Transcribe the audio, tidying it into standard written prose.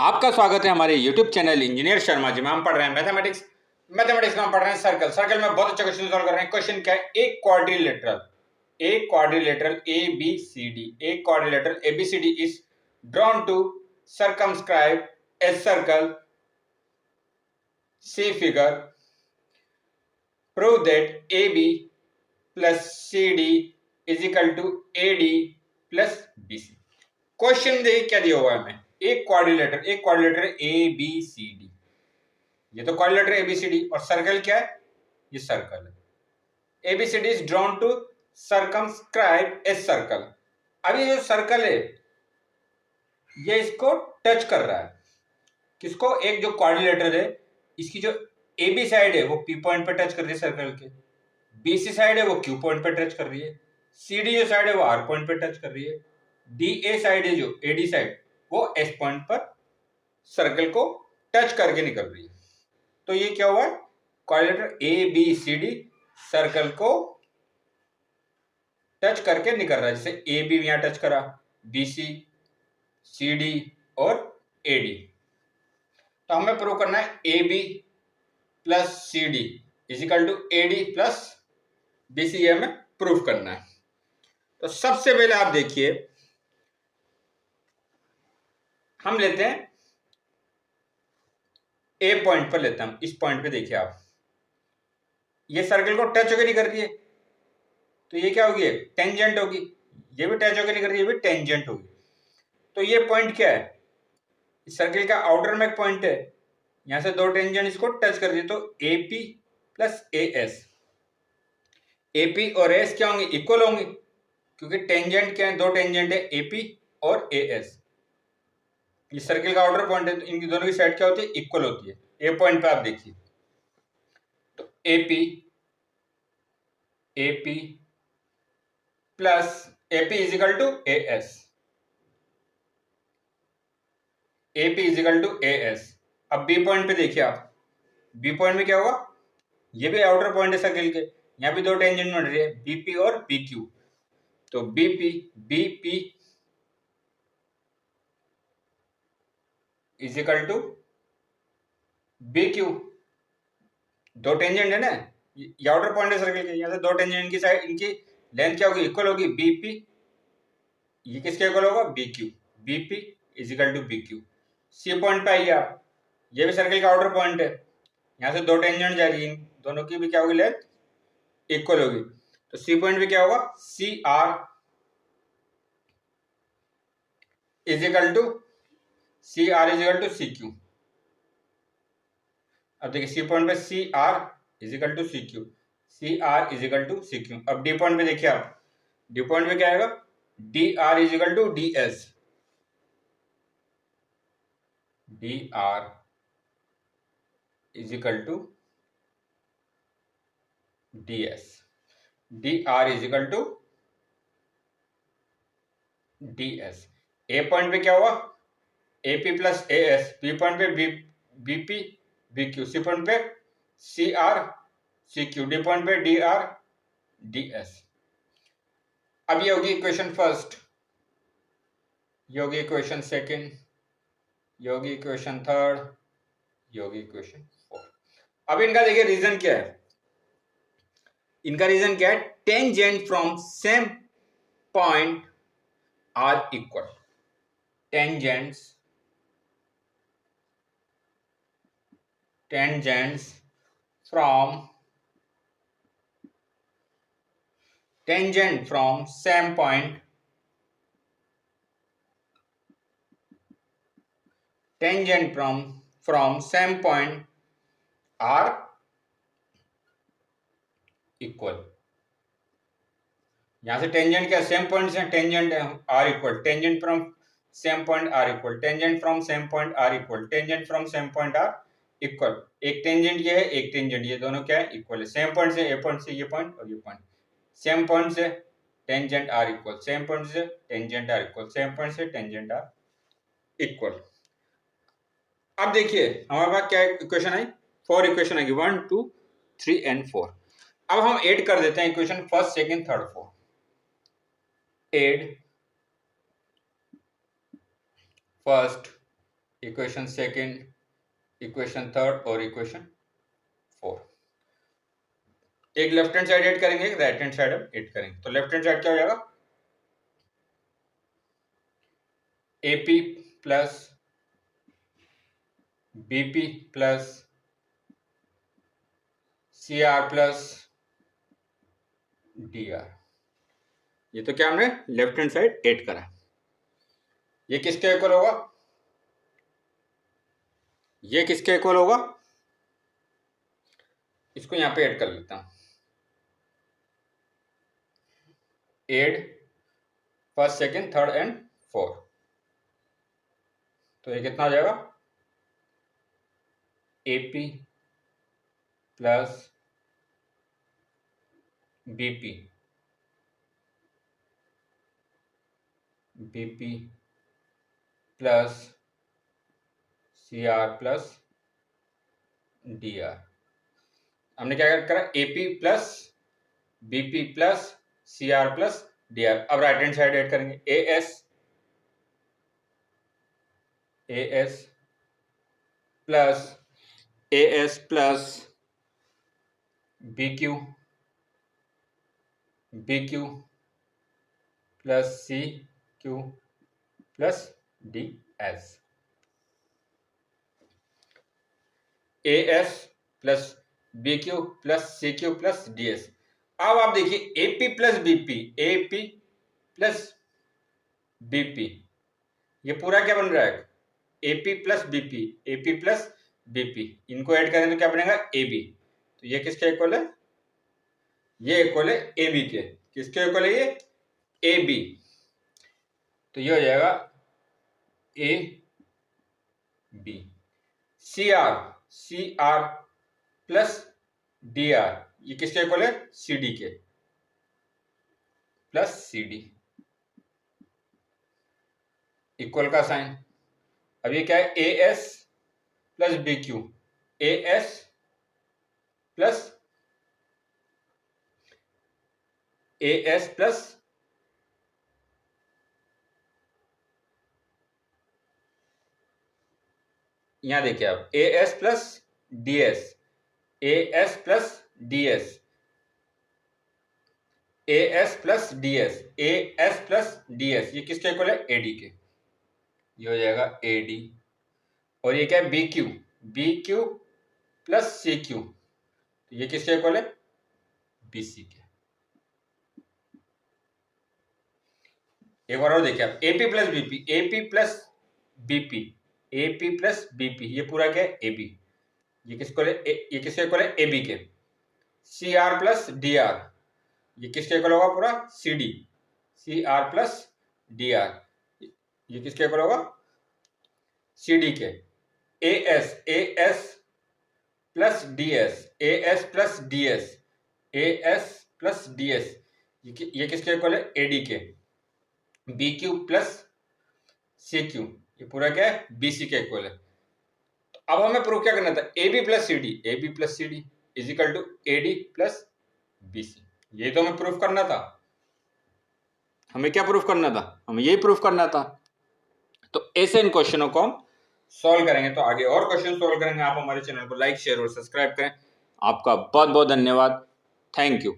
आपका स्वागत है हमारे YouTube channel engineer Sharma ji में। हम पढ़ रहे हैं मैथमेटिक्स में हम पढ़ रहे हैं सर्कल में बहुत अच्छा क्वेश्चन सॉल्व कर रहे हैं। क्वेश्चन क्या है? एक quadrilateral ABCD is drawn to circumscribe a circle. See figure. Prove that AB plus CD is equal to AD plus BC. Question देखिए क्या दिया हुआ है हमें। एक क्वाड्रिलेटर ABCD, ये तो क्वाड्रिलेटर ABCD और सर्कल क्या है? ये सर्कल है। ABCD is drawn to circumscribe a circle. अब ये जो सर्कल है ये इसको टच कर रहा है। किसको? एक जो क्वाड्रिलेटर है इसकी जो AB साइड है वो P पॉइंट पे टच कर रही है सर्कल के, BC साइड है वो Q पॉइंट पे टच कर रही है, CD जो साइड है वो R पॉइंट पे टच कर रही है, DA साइड है जो AD साइड वो S पॉइंट पर सर्कल को टच करके निकल रही है। तो ये क्या हुआ? क्वाड्रिलेटर ABCD सर्कल को टच करके निकल रहा है। जैसे AB यहां टच करा, BC, CD और AD। तो हमें प्रूव करना है AB plus CD is equal to AD plus BC, ये हमें प्रूफ करना है। तो सबसे पहले आप देखिए, हम लेते हैं A पॉइंट पर लेते हैं। हम इस पॉइंट पे देखिए आप, ये सर्कल को टच होकर नहीं कर रही है तो ये क्या होगी? टेंजेंट होगी। ये भी टच होकर नहीं कर रही है, ये भी टेंजेंट होगी। तो ये पॉइंट क्या है? इस सर्कल का आउटर में एक पॉइंट है, यहां से दो टेंजेंट इसको टच कर रही है। तो AP प्लस AS, AP और AS क्या होंगे? इक्वल होंगे, क्योंकि टेंजेंट क्या है? दो टेंजेंट है AP और AS। ये सर्कल का आउटर पॉइंट है तो इनकी दोनों की साइड क्या होती है? इक्वल होती है। ए पॉइंट पे आप देखिए, तो AP plus AP is equal to AS, AP is equal to AS। अब B पॉइंट पे देखिए आप, B पॉइंट में क्या होगा? ये भी आउटर पॉइंट है सर्कल के, यहाँ भी दो टेंजेंट बन रही है BP और PQ। तो BP is equal to BQ। दो टेंजेंट है ना, ये आउटर पॉइंट है सर्कल के, यहाँ से दो टेंजेंट की साइड, इनकी लेंथ क्या होगी? इक्वल होगी। BP ये किसके इक्वल होगा? BQ। BP is equal to BQ। C point पे आइए आप, ये भी सर्कल का आउटर पॉइंट है, यहाँ से दो टेंजेंट जा रही है, दोनों की भी क्या होगी? लेंथ इक्वल होगी। तो C पॉइंट पे क्या होगा? CR is equal to CQ। अब देखिए C पॉइंट पे CR is equal to CQ, CR is equal to CQ। अब D पॉइंट पे देखिए आप, D पॉइंट पे क्या आएगा? DR is equal to DS, DR is equal to DS, DR is equal to DS। A point पे क्या हुआ? AP plus AS, B point पे BP BQ, C पॉइंट पे CR CQ, D पॉइंट पे DR DS। अब ये होगी equation first, ये होगी इक्वेशन सेकंड, ये होगी इक्वेशन थर्ड, ये होगी इक्वेशन फोर्थ। अब इनका देखिए रीजन क्या है? इनका रीजन क्या है? Tangent from same point are equal. Tangents from tangent from same point, tangent from same point are equal। यहां से टेंजेंट क्या? सेम पॉइंट से tangent are equal, tangent from same point are equal, tangent from same point are equal, tangent from same point are equal. एक tangent ये है, एक tangent, ये दोनों क्या है? इक्वल है। सेम पॉइंट से, ए पॉइंट से ये पॉइंट और ये पॉइंट, सेम पॉइंट से tangent are equal, same point से tangent are equal, same point से टेंजेंट आर इक्वल। अब देखिए हमारे पास क्या इक्वेशन आई? 4 इक्वेशन आएगी, 1 2 3 एंड 4। अब हम ऐड कर देते हैं equation first second third fourth. Add first equation second, equation third और इक्वेशन फोर। एक लेफ्ट हैंड साइड ऐड करेंगे, एक राइट हैंड साइड ऐड करेंगे। तो लेफ्ट हैंड साइड क्या हो जाएगा, AP plus BP plus CR plus DR। ये तो क्या हमने लेफ्ट हैंड साइड ऐड करा। ये किसके इक्वल होगा, ये किसके इक्वल होगा, इसको यहां पे ऐड कर लेता हूं। Add first second third and fourth, तो ये कितना आ जाएगा, AP plus BP, BP plus CR plus DR। हमने क्या करा, AP plus BP plus CR plus DR। अब राइट हैंड साइड ऐड करेंगे, AS plus BQ plus CQ plus DS। AS plus BQ plus CQ plus DS। अब आप देखिए AP plus BP, ये पूरा क्या बन रहा है, AP प्लस BP, इनको ऐड करें तो क्या बनेगा, AB। तो ये किसके इक्वल है, ये इक्वल है AB के। किसके इक्वल है ये, AB। तो ये हो जाएगा AB। CR प्लस DR, ये किसके इक्वल है, CD के प्लस CD। इक्वल का साइन। अब ये क्या है, AS plus BQ, AS plus यहां देखिए आप, AS plus DS, AS plus DS, AS plus DS, AS plus DS, ये किसके इक्वल है, AD के। ये हो जाएगा AD। और ये क्या है, BQ प्लस CQ, ये किसके इक्वल है, BC के। एक बार और देखिए आप, AP प्लस BP, ये पूरा क्या है, AB। ये किसको है, ये किसके इक्वल है, AB के। CR प्लस DR, ये किसके इक्वल होगा, पूरा CD, CR प्लस DR, ये किसके इक्वल होगा, CD के। AS प्लस DS, ये किसके इक्वल है, AD के। BQ प्लस CQ, ये पूरा क्या है, BC के इक्वल है। तो अब हमें प्रूव क्या करना था, AB plus CD is equal to AD plus BC। ये तो हमें प्रूफ करना था। हमें क्या प्रूफ करना था, हमें यही प्रूफ करना था। तो ऐसे इन क्वेश्चनों को हम सॉल्व करेंगे। तो आगे और क्वेश्चन सॉल्व करेंगे। आप हमारे चैनल को लाइक शेयर और सब्सक्राइब करें। आपका बहुत बहुत धन्यवाद। Thank you.